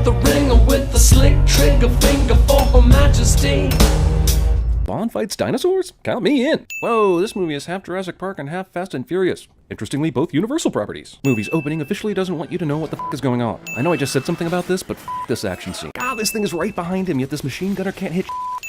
with the ring or with the slick trigger finger for Her Majesty. Bond fights dinosaurs? Count me in. Whoa, this movie is half Jurassic Park and half Fast and Furious. Interestingly, both Universal properties. Movie's opening officially doesn't want you to know what the f is going on. I know I just said something about this, but f this action scene. God, this thing is right behind him, yet this machine gunner can't hit.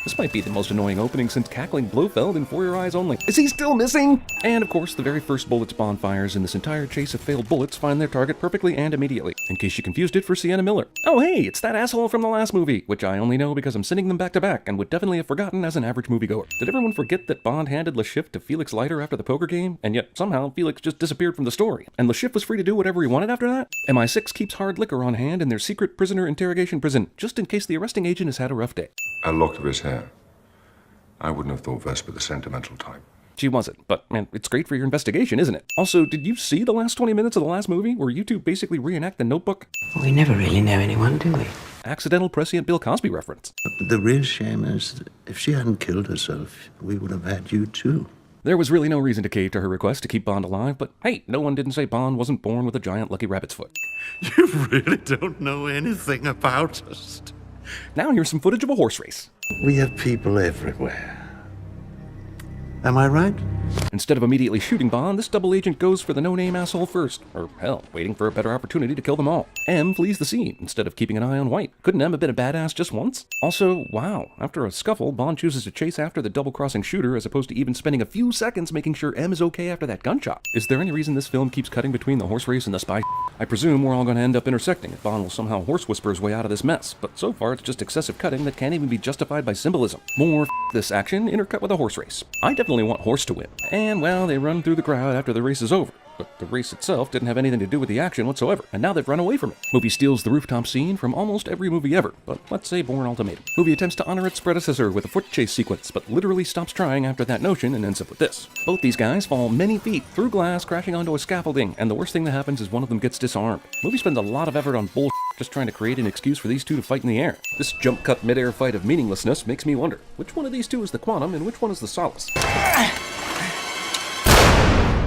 This might be the most annoying opening since cackling Blofeld in For Your Eyes Only. Is he still missing? And of course, the very first bullets Bond fires in this entire chase of failed bullets find their target perfectly and immediately, in case you confused it for Sienna Miller. Oh hey, it's that asshole from the last movie, which I only know because I'm sending them back to back and would definitely have forgotten as an average moviegoer. Did everyone forget that Bond handed Le Chiffre to Felix Leiter after the poker game, and yet somehow Felix just disappeared from the story, and Le Chiffre was free to do whatever he wanted after that? MI6 keeps hard liquor on hand in their secret prisoner interrogation prison, just in case the arresting agent has had a rough day. A lock of his hair. I wouldn't have thought Vesper the sentimental type. She wasn't, but man, it's great for your investigation, isn't it? Also, did you see the last 20 minutes of the last movie, where you two basically reenact The Notebook? We never really know anyone, do we? Accidental prescient Bill Cosby reference. But the real shame is that if she hadn't killed herself, we would have had you too. There was really no reason to cave to her request to keep Bond alive, but hey, no one didn't say Bond wasn't born with a giant lucky rabbit's foot. You really don't know anything about us. Now here's some footage of a horse race. We have people everywhere. Am I right? Instead of immediately shooting Bond, this double agent goes for the no-name asshole first. Or, hell, waiting for a better opportunity to kill them all. M flees the scene, instead of keeping an eye on White. Couldn't M have been a badass just once? Also, wow, after a scuffle, Bond chooses to chase after the double-crossing shooter as opposed to even spending a few seconds making sure M is okay after that gunshot. Is there any reason this film keeps cutting between the horse race and the spy? I presume we're all going to end up intersecting if Bond will somehow horse whisper his way out of this mess, but so far it's just excessive cutting that can't even be justified by symbolism. More this action, intercut with a horse race. I definitely want horse to win. And, well, they run through the crowd after the race is over. But the race itself didn't have anything to do with the action whatsoever, and now they've run away from it. Movie steals the rooftop scene from almost every movie ever, but let's say Bourne Ultimatum. Movie attempts to honor its predecessor with a foot chase sequence, but literally stops trying after that notion and ends up with this. Both these guys fall many feet through glass, crashing onto a scaffolding, and the worst thing that happens is one of them gets disarmed. Movie spends a lot of effort on bullshit just trying to create an excuse for these two to fight in the air. This jump cut mid-air fight of meaninglessness makes me wonder, which one of these two is the Quantum and which one is the Solace?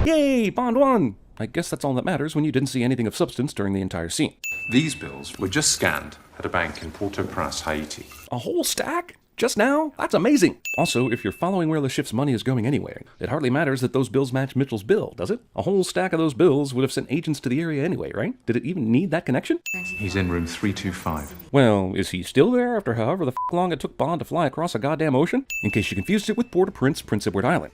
Yay! Bond won! I guess that's all that matters when you didn't see anything of substance during the entire scene. These bills were just scanned at a bank in Port-au-Prince, Haiti. A whole stack? Just now? That's amazing! Also, if you're following where Le Chiffre's money is going anyway, it hardly matters that those bills match Mitchell's bill, does it? A whole stack of those bills would have sent agents to the area anyway, right? Did it even need that connection? He's in room 325. Well, is he still there after however the long it took Bond to fly across a goddamn ocean? In case you confused it with Port-au-Prince, Prince Edward Island.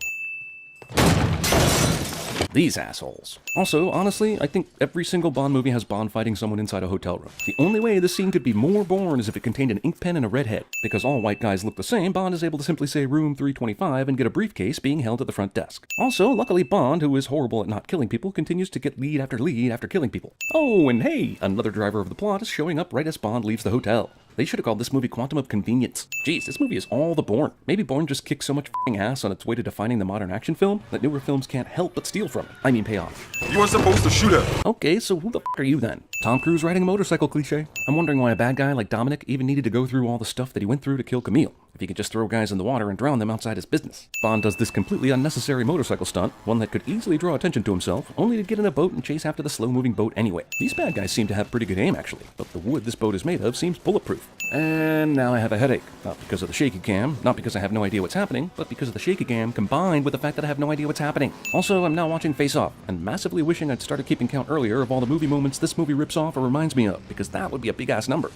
These assholes. Also, honestly, I think every single Bond movie has Bond fighting someone inside a hotel room. The only way this scene could be more Bourne is if it contained an ink pen and a red head. Because all white guys look the same, Bond is able to simply say room 325 and get a briefcase being held at the front desk. Also, luckily Bond, who is horrible at not killing people, continues to get lead after killing people. Oh, and hey, another driver of the plot is showing up right as Bond leaves the hotel. They should have called this movie Quantum of Convenience. Jeez, this movie is all the Bourne. Maybe Bourne just kicks so much f***ing ass on its way to defining the modern action film that newer films can't help but steal from it. I mean pay off. You were supposed to shoot her. Okay, so who the f*** are you then? Tom Cruise riding a motorcycle cliche? I'm wondering why a bad guy like Dominic even needed to go through all the stuff that he went through to kill Camille, if he could just throw guys in the water and drown them outside his business. Bond does this completely unnecessary motorcycle stunt, one that could easily draw attention to himself, only to get in a boat and chase after the slow-moving boat anyway. These bad guys seem to have pretty good aim actually, but the wood this boat is made of seems bulletproof. And now I have a headache. Not because of the shaky cam, not because I have no idea what's happening, but because of the shaky cam combined with the fact that I have no idea what's happening. Also, I'm now watching Face Off, and massively wishing I'd started keeping count earlier of all the movie moments this movie rips off or reminds me of, because that would be a big-ass number.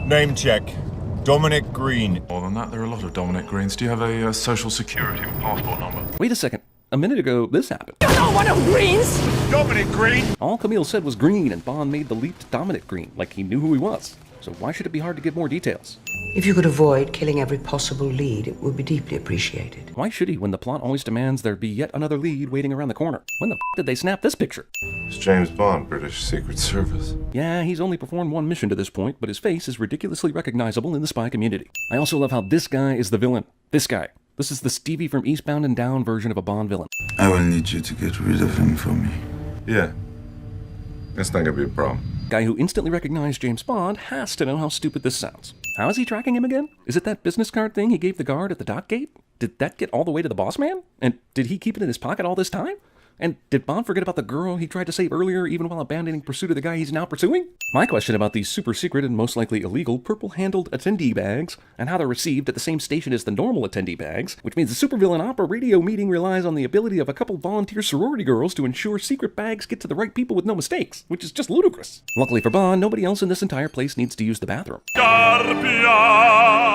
Name check. Dominic Green. More than that, there are a lot of Dominic Greens. Do you have a social security or passport number? Wait a second. A minute ago, this happened. You're not one of them Greens! Dominic Green! All Camille said was Green, and Bond made the leap to Dominic Green, like he knew who he was. So why should it be hard to give more details? If you could avoid killing every possible lead, it would be deeply appreciated. Why should he when the plot always demands there be yet another lead waiting around the corner? When the f*** did they snap this picture? It's James Bond, British Secret Service. Yeah, he's only performed one mission to this point, but his face is ridiculously recognizable in the spy community. I also love how this guy is the villain. This guy. This is the Stevie from Eastbound and Down version of a Bond villain. I will need you to get rid of him for me. Yeah. That's not gonna be a problem. Guy who instantly recognized James Bond has to know how stupid this sounds. How is he tracking him again? Is it that business card thing he gave the guard at the dock gate? Did that get all the way to the boss man? And did he keep it in his pocket all this time? And did Bond forget about the girl he tried to save earlier, even while abandoning pursuit of the guy he's now pursuing? My question about these super secret and most likely illegal purple-handled attendee bags, and how they're received at the same station as the normal attendee bags, which means the supervillain opera radio meeting relies on the ability of a couple volunteer sorority girls to ensure secret bags get to the right people with no mistakes, which is just ludicrous. Luckily for Bond, nobody else in this entire place needs to use the bathroom.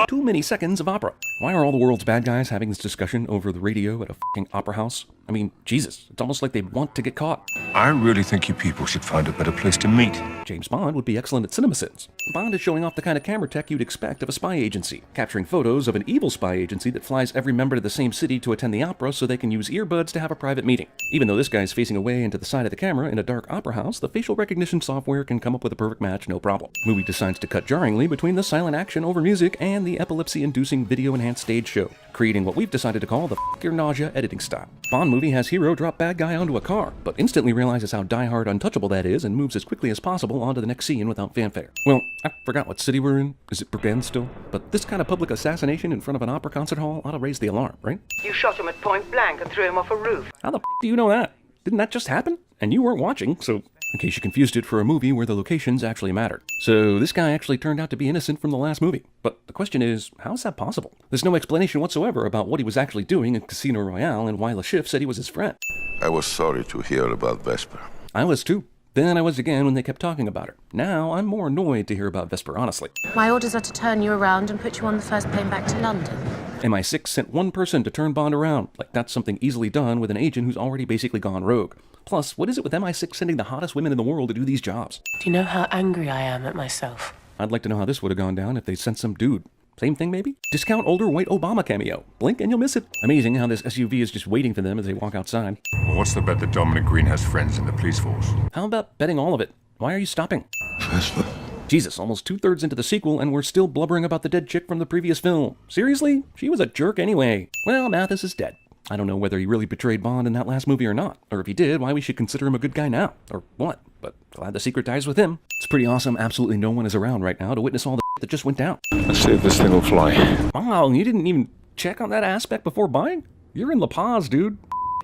Too many seconds of opera. Why are all the world's bad guys having this discussion over the radio at a f***ing opera house? I mean, Jesus, it's almost like they want to get caught. I really think you people should find a better place to meet. James Bond would be excellent at CinemaSins. Bond is showing off the kind of camera tech you'd expect of a spy agency, capturing photos of an evil spy agency that flies every member to the same city to attend the opera so they can use earbuds to have a private meeting. Even though this guy's facing away into the side of the camera in a dark opera house, the facial recognition software can come up with a perfect match, no problem. Movie decides to cut jarringly between the silent action over music and the epilepsy-inducing video-enhanced stage show, creating what we've decided to call the f*** your nausea editing style. Bond movie has hero drop bad guy onto a car, but instantly realizes how die-hard untouchable that is and moves as quickly as possible onto the next scene without fanfare. Well, I forgot what city we're in. Is it Bruggen still? But this kind of public assassination in front of an opera concert hall ought to raise the alarm, right? You shot him at point blank and threw him off a roof. How the f*** do you know that? Didn't that just happen? And you weren't watching, so in case you confused it for a movie where the locations actually mattered. So this guy actually turned out to be innocent from the last movie. But the question is, how is that possible? There's no explanation whatsoever about what he was actually doing in Casino Royale and why Le Chiffre said he was his friend. I was sorry to hear about Vesper. I was too. Then I was again when they kept talking about her. Now I'm more annoyed to hear about Vesper, honestly. My orders are to turn you around and put you on the first plane back to London. MI6 sent one person to turn Bond around. Like that's something easily done with an agent who's already basically gone rogue. Plus, what is it with MI6 sending the hottest women in the world to do these jobs? Do you know how angry I am at myself? I'd like to know how this would have gone down if they sent some dude. Same thing, maybe? Discount older white Obama cameo. Blink and you'll miss it. Amazing how this SUV is just waiting for them as they walk outside. Well, what's the bet that Dominic Green has friends in the police force? How about betting all of it? Why are you stopping? Vesper? Jesus, almost 2/3 into the sequel and we're still blubbering about the dead chick from the previous film. Seriously? She was a jerk anyway. Well, Mathis is dead. I don't know whether he really betrayed Bond in that last movie or not, or if he did, why we should consider him a good guy now, or what, but glad the secret dies with him. It's pretty awesome absolutely no one is around right now to witness all the that just went down. Let's see if this thing will fly. Wow, you didn't even check on that aspect before buying? You're in La Paz, dude.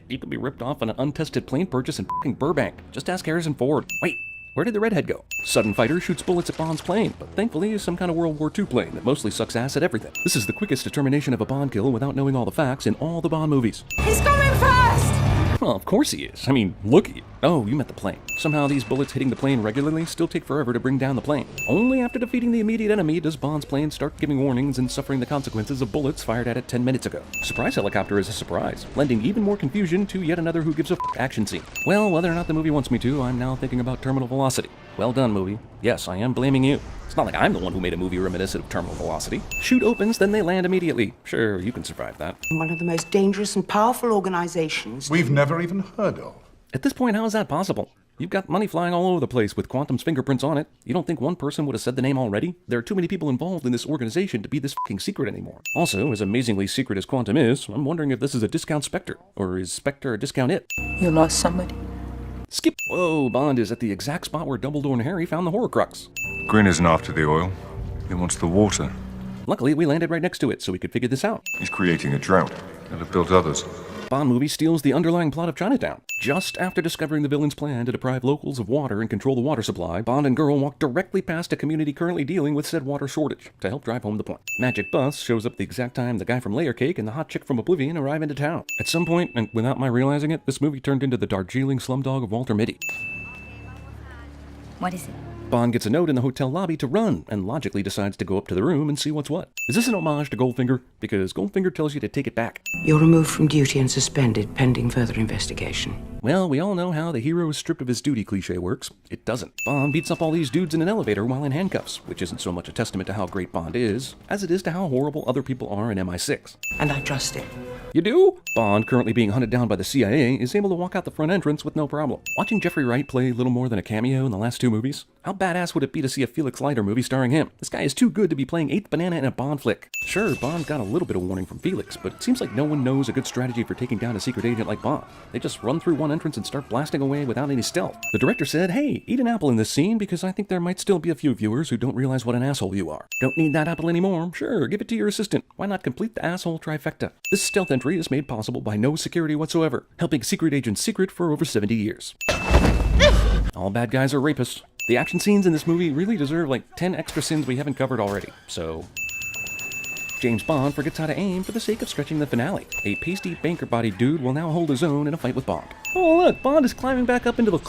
You could be ripped off on an untested plane purchase in f***ing Burbank. Just ask Harrison Ford. Wait, where did the redhead go? Sudden Fighter shoots bullets at Bond's plane, but thankfully is some kind of World War II plane that mostly sucks ass at everything. This is the quickest determination of a Bond kill without knowing all the facts in all the Bond movies. He's coming first! Well, of course he is. I mean, look at you. Oh, you meant the plane. Somehow these bullets hitting the plane regularly still take forever to bring down the plane. Only after defeating the immediate enemy does Bond's plane start giving warnings and suffering the consequences of bullets fired at it 10 minutes ago. Surprise helicopter is a surprise, lending even more confusion to yet another who gives a f*** action scene. Well, whether or not the movie wants me to, I'm now thinking about terminal velocity. Well done, movie. Yes, I am blaming you. It's not like I'm the one who made a movie reminiscent of terminal velocity. Shoot opens, then they land immediately. Sure, you can survive that. One of the most dangerous and powerful organizations We've never even heard of. At this point, how is that possible? You've got money flying all over the place with Quantum's fingerprints on it. You don't think one person would have said the name already? There are too many people involved in this organization to be this f***ing secret anymore. Also, as amazingly secret as Quantum is, I'm wondering if this is a discount Spectre. Or is Spectre a discount it? You lost somebody. Skip! Whoa, Bond is at the exact spot where Dumbledore and Harry found the Horcrux. Green isn't after the oil. He wants the water. Luckily, we landed right next to it, so we could figure this out. He's creating a drought. He'll have built others. Bond movie steals the underlying plot of Chinatown. Just after discovering the villain's plan to deprive locals of water and control the water supply, Bond and girl walk directly past a community currently dealing with said water shortage to help drive home the point. Magic Bus shows up the exact time the guy from Layer Cake and the hot chick from Oblivion arrive into town. At some point, and without my realizing it, this movie turned into the Darjeeling slumdog of Walter Mitty. What is it? Bond gets a note in the hotel lobby to run, and logically decides to go up to the room and see what's what. Is this an homage to Goldfinger? Because Goldfinger tells you to take it back. You're removed from duty and suspended pending further investigation. Well, we all know how the hero is stripped of his duty cliché works. It doesn't. Bond beats up all these dudes in an elevator while in handcuffs, which isn't so much a testament to how great Bond is, as it is to how horrible other people are in MI6. And I trust him. You do? Bond, currently being hunted down by the CIA, is able to walk out the front entrance with no problem. Watching Jeffrey Wright play little more than a cameo in the last two movies. How badass would it be to see a Felix Leiter movie starring him? This guy is too good to be playing 8th Banana in a Bond flick. Sure, Bond got a little bit of warning from Felix, but it seems like no one knows a good strategy for taking down a secret agent like Bond. They just run through one entrance and start blasting away without any stealth. The director said, hey, eat an apple in this scene because I think there might still be a few viewers who don't realize what an asshole you are. Don't need that apple anymore? Sure, give it to your assistant. Why not complete the asshole trifecta? This stealth entry is made possible by no security whatsoever, helping secret agents secret for over 70 years. All bad guys are rapists. The action scenes in this movie really deserve like 10 extra sins we haven't covered already, so... James Bond forgets how to aim for the sake of stretching the finale. A pasty banker-bodied dude will now hold his own in a fight with Bond. Oh look, Bond is climbing back up into the...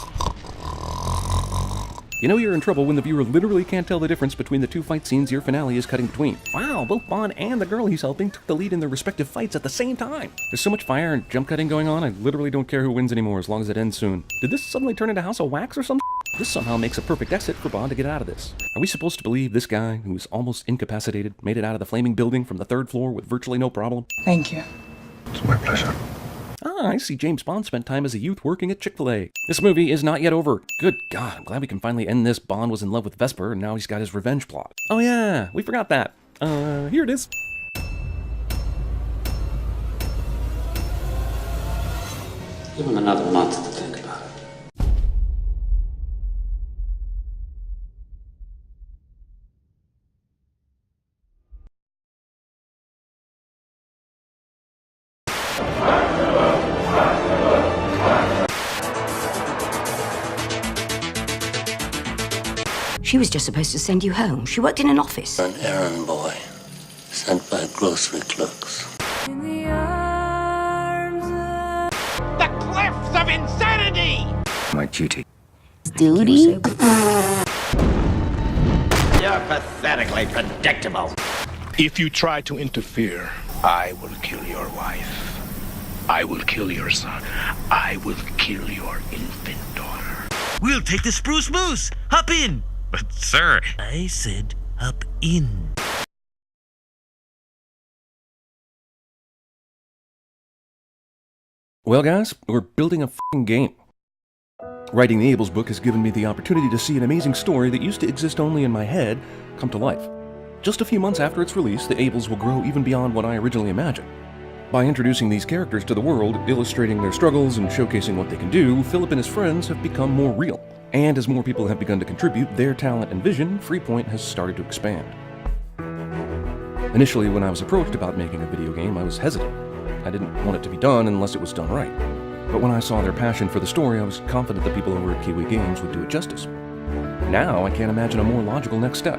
You know you're in trouble when the viewer literally can't tell the difference between the two fight scenes your finale is cutting between. Wow, both Bond and the girl he's helping took the lead in their respective fights at the same time. There's so much fire and jump cutting going on, I literally don't care who wins anymore as long as it ends soon. Did this suddenly turn into House of Wax or something? This somehow makes a perfect exit for Bond to get out of this. Are we supposed to believe this guy, who is almost incapacitated, made it out of the flaming building from the 3rd floor with virtually no problem? Thank you. It's my pleasure. Ah, I see James Bond spent time as a youth working at Chick-fil-A. This movie is not yet over. Good God, I'm glad we can finally end this. Bond was in love with Vesper, and now he's got his revenge plot. Oh yeah, we forgot that. Here it is. Give him another month to think about it. She was just supposed to send you home. She worked in an office. An errand boy, sent by grocery clerks. The cliffs of insanity! My duty. Duty? You're pathetically predictable. If you try to interfere, I will kill your wife. I will kill your son. I will kill your infant daughter. We'll take the spruce moose. Hop in. But sir, I said hop in. Well guys, we're building a f***ing game. Writing the Abels book has given me the opportunity to see an amazing story that used to exist only in my head come to life. Just a few months after its release, the Abels will grow even beyond what I originally imagined. By introducing these characters to the world, illustrating their struggles, and showcasing what they can do, Philip and his friends have become more real. And as more people have begun to contribute their talent and vision, Freepoint has started to expand. Initially, when I was approached about making a video game, I was hesitant. I didn't want it to be done unless it was done right. But when I saw their passion for the story, I was confident the people over at Kiwi Games would do it justice. Now, I can't imagine a more logical next step.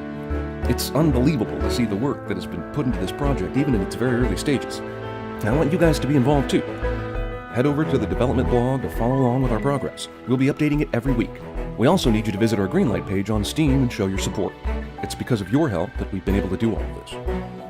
It's unbelievable to see the work that has been put into this project, even in its very early stages. And I want you guys to be involved too. Head over to the development blog to follow along with our progress. We'll be updating it every week. We also need you to visit our Greenlight page on Steam and show your support. It's because of your help that we've been able to do all of this.